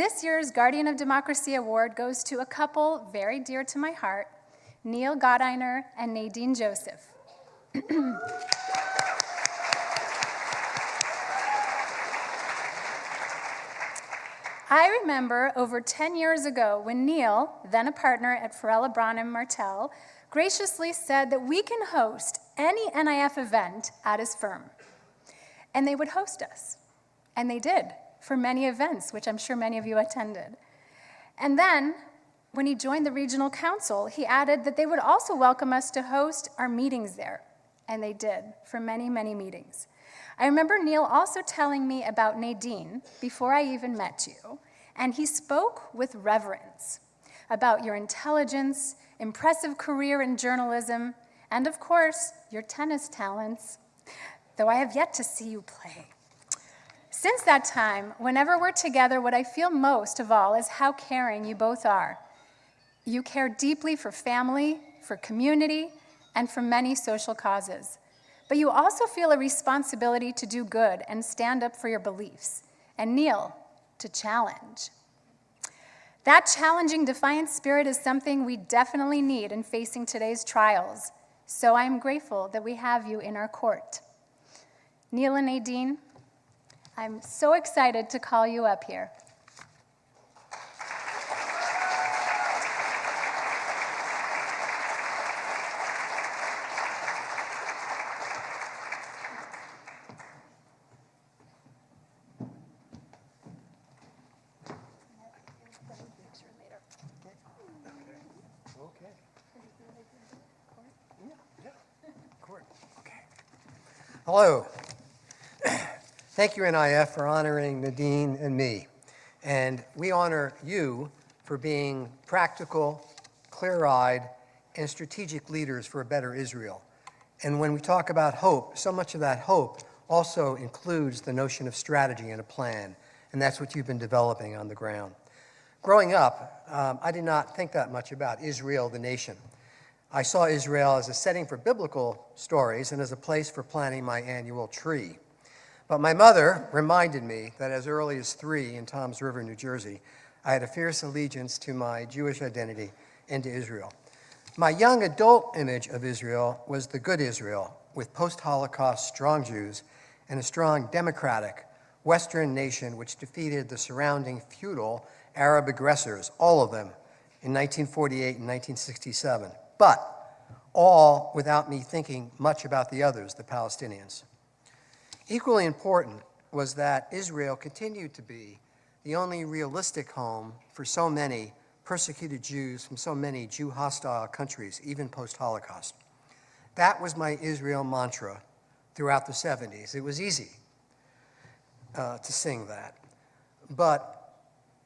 This year's Guardian of Democracy Award goes to a couple very dear to my heart, Neil Goteiner and Nadine Joseph. I remember over 10 years ago when Neil, then a partner at Farella Braun & Martel, graciously said that we can host any NIF event at his firm. And they would host us. And they did, for many events, which I'm sure many of you attended. And then, when he joined the regional council, he added that they would also welcome us to host our meetings there. And they did, for many, many meetings. I remember Neil also telling me about Nadine before I even met you, and he spoke with reverence about your intelligence, impressive career in journalism, and of course, your tennis talents, though I have yet to see you play. Since that time, whenever we're together, what I feel most of all is how caring you both are. You care deeply for family, for community, and for many social causes. But you also feel a responsibility to do good and stand up for your beliefs. And Neil, to challenge. That challenging, defiant spirit is something we definitely need in facing today's trials. So I am grateful that we have you in our court. Neil and Nadine, I'm so excited to call you up here. Hello. Thank you, NIF, for honoring Nadine and me. And we honor you for being practical, clear-eyed, and strategic leaders for a better Israel. And when we talk about hope, so much of that hope also includes the notion of strategy and a plan. And that's what you've been developing on the ground. Growing up, I did not think that much about Israel, the nation. I saw Israel as a setting for biblical stories and as a place for planting my annual tree. But my mother reminded me that as early as 3 in Toms River, New Jersey, I had a fierce allegiance to my Jewish identity and to Israel. My young adult image of Israel was the good Israel, with post-Holocaust strong Jews and a strong democratic Western nation which defeated the surrounding feudal Arab aggressors, all of them, in 1948 and 1967. But all without me thinking much about the others, the Palestinians. Equally important was that Israel continued to be the only realistic home for so many persecuted Jews from so many Jew-hostile countries, even post-Holocaust. That was my Israel mantra throughout the 70s. It was easy to sing that. But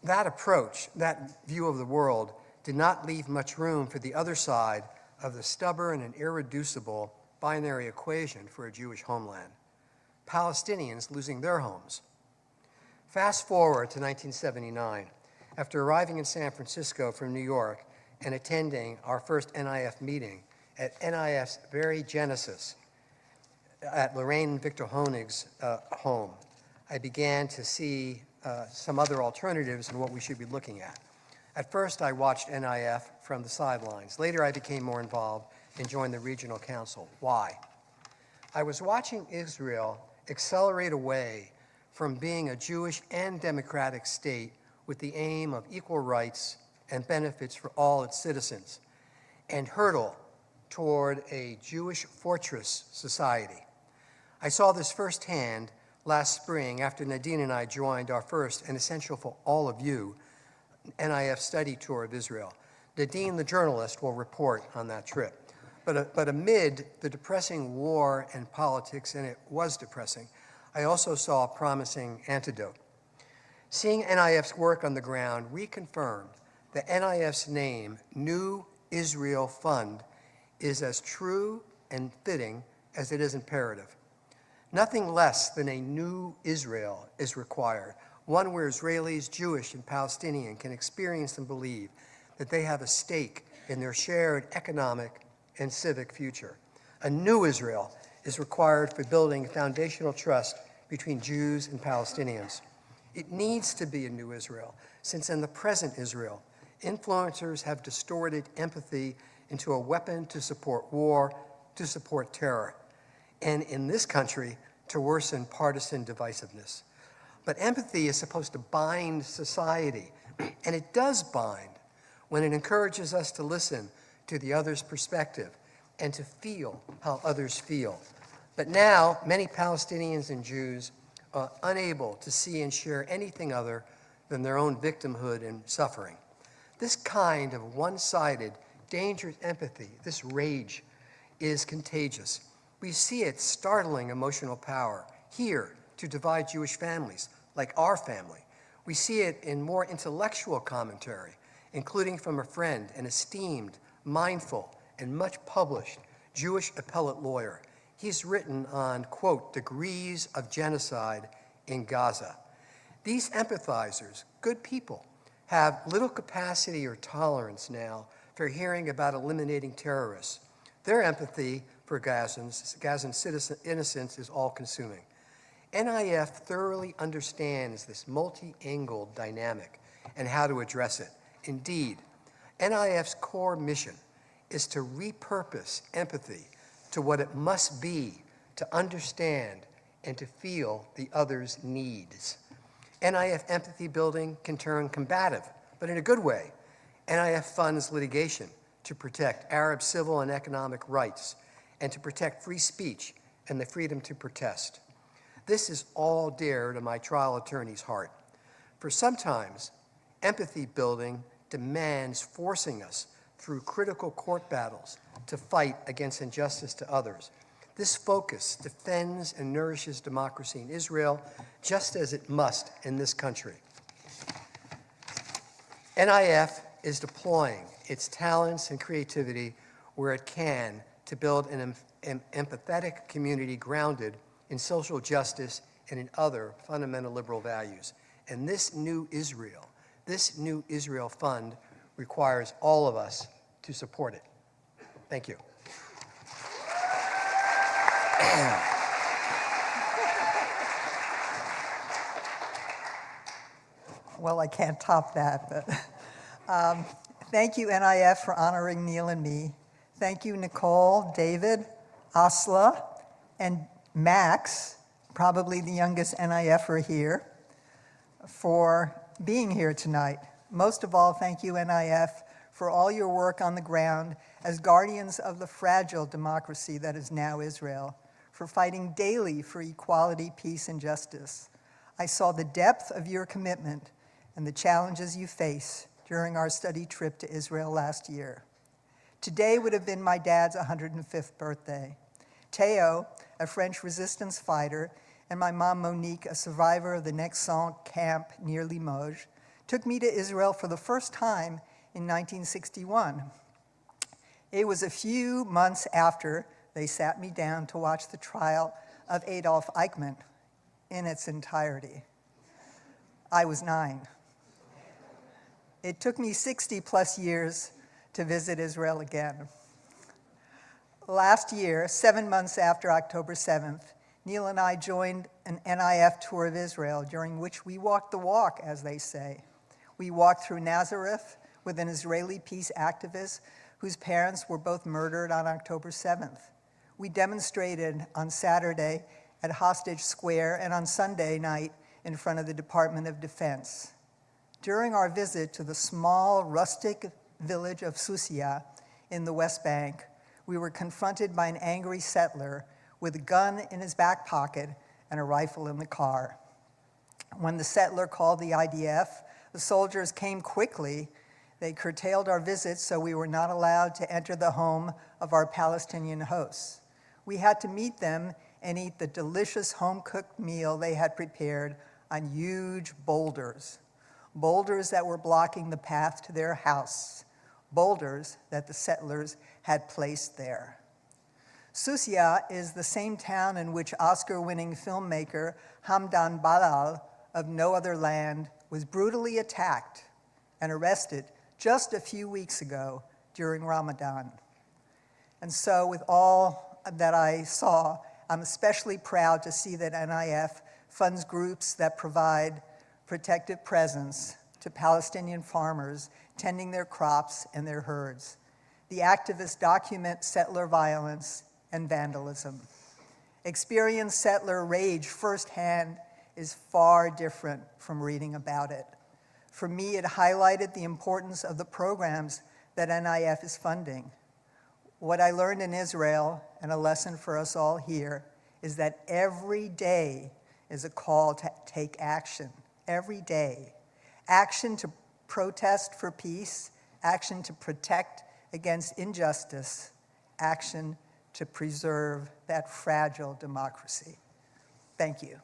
that approach, that view of the world, did not leave much room for the other side of the stubborn and irreducible binary equation for a Jewish homeland: Palestinians losing their homes. Fast forward to 1979. After arriving in San Francisco from New York and attending our first NIF meeting at NIF's very genesis at Lorraine and Victor Honig's home, I began to see some other alternatives in what we should be looking at. At first, I watched NIF from the sidelines. Later, I became more involved and joined the regional council. Why? I was watching Israel accelerate away from being a Jewish and democratic state with the aim of equal rights and benefits for all its citizens, and hurtle toward a Jewish fortress society. I saw this firsthand last spring after Nadine and I joined our first, and essential for all of you, NIF study tour of Israel. Nadine, the journalist, will report on that trip. But amid the depressing war and politics, and it was depressing, I also saw a promising antidote. Seeing NIF's work on the ground reconfirmed that NIF's name, New Israel Fund, is as true and fitting as it is imperative. Nothing less than a new Israel is required, one where Israelis, Jewish, and Palestinian can experience and believe that they have a stake in their shared economic and civic future. A new Israel is required for building foundational trust between Jews and Palestinians. It needs to be a new Israel, since in the present Israel, influencers have distorted empathy into a weapon to support war, to support terror, and in this country, to worsen partisan divisiveness. But empathy is supposed to bind society, and it does bind when it encourages us to listen to the other's perspective and to feel how others feel. But now, many Palestinians and Jews are unable to see and share anything other than their own victimhood and suffering. This kind of one-sided, dangerous empathy, this rage, is contagious. We see its startling emotional power here to divide Jewish families, like our family. We see it in more intellectual commentary, including from a friend, an esteemed, mindful, and much published Jewish appellate lawyer. He's written on, quote, degrees of genocide in Gaza. These empathizers, good people, have little capacity or tolerance now for hearing about eliminating terrorists. Their empathy for Gazan innocence is all-consuming. NIF thoroughly understands this multi-angled dynamic and how to address it. Indeed, NIF's core mission is to repurpose empathy to what it must be to understand and to feel the other's needs. NIF empathy building can turn combative, but in a good way. NIF funds litigation to protect Arab civil and economic rights and to protect free speech and the freedom to protest. This is all dear to my trial attorney's heart. For sometimes, empathy building demands forcing us through critical court battles to fight against injustice to others. This focus defends and nourishes democracy in Israel, just as it must in this country. NIF is deploying its talents and creativity where it can to build an empathetic community grounded in social justice and in other fundamental liberal values. And this new Israel Fund requires all of us to support it. Thank you. Well, I can't top that, but thank you, NIF, for honoring Neil and me. Thank you, Nicole, David, Asla, and Max, probably the youngest NIFer here, for being here tonight. Most of all, thank you, NIF, for all your work on the ground as guardians of the fragile democracy that is now Israel, for fighting daily for equality, peace, and justice. I saw the depth of your commitment and the challenges you face during our study trip to Israel last year. Today would have been my dad's 105th birthday. Théo, a French resistance fighter, and my mom Monique, a survivor of the Nexon camp near Limoges, took me to Israel for the first time in 1961. It was a few months after they sat me down to watch the trial of Adolf Eichmann in its entirety. I was 9. It took me 60 plus years to visit Israel again. Last year, 7 months after October 7th, Neil and I joined an NIF tour of Israel, during which we walked the walk, as they say. We walked through Nazareth with an Israeli peace activist whose parents were both murdered on October 7th. We demonstrated on Saturday at Hostage Square and on Sunday night in front of the Department of Defense. During our visit to the small, rustic village of Susia in the West Bank, we were confronted by an angry settler with a gun in his back pocket and a rifle in the car. When the settler called the IDF, the soldiers came quickly. They curtailed our visits, so we were not allowed to enter the home of our Palestinian hosts. We had to meet them and eat the delicious home-cooked meal they had prepared on huge boulders that were blocking the path to their house, boulders that the settlers had placed there. Susia is the same town in which Oscar-winning filmmaker Hamdan Balal of No Other Land was brutally attacked and arrested just a few weeks ago during Ramadan. And so with all that I saw, I'm especially proud to see that NIF funds groups that provide protective presence to Palestinian farmers tending their crops and their herds. The activists document settler violence and vandalism. Experience settler rage firsthand is far different from reading about it. For me, it highlighted the importance of the programs that NIF is funding. What I learned in Israel, and a lesson for us all here, is that every day is a call to take action. Every day. Action to protest for peace, action to protect against injustice, action to preserve that fragile democracy. Thank you.